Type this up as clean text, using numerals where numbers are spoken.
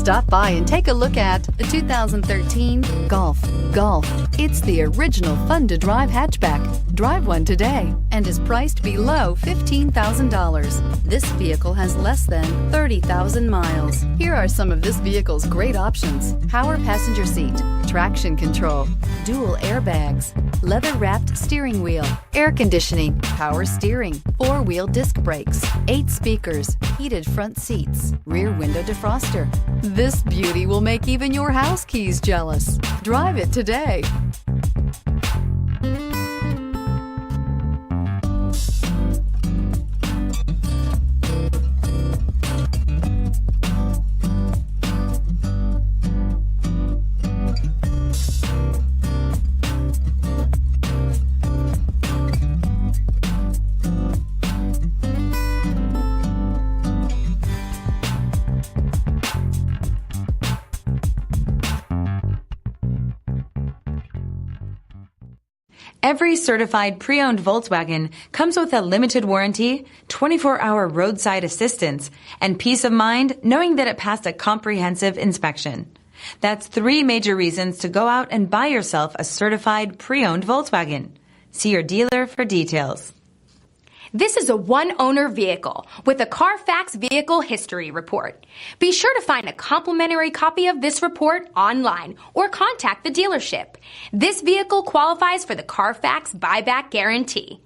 Stop by and take a look at the 2013 Golf. Golf. It's the original fun-to-drive hatchback. Drive one today and is priced below $15,000. This vehicle has less than 30,000 miles. Here are some of this vehicle's great options: power passenger seat, traction control, dual airbags, leather-wrapped steering wheel, air conditioning, power steering, four-wheel disc brakes, 8 speakers, heated front seats, rear window defroster. This beauty will make even your house keys jealous. Drive it today. Every certified pre-owned Volkswagen comes with a limited warranty, 24-hour roadside assistance, and peace of mind knowing that it passed a comprehensive inspection. That's 3 major reasons to go out and buy yourself a certified pre-owned Volkswagen. See your dealer for details. This is a one-owner vehicle with a Carfax Vehicle History Report. Be sure to find a complimentary copy of this report online or contact the dealership. This vehicle qualifies for the Carfax Buyback Guarantee.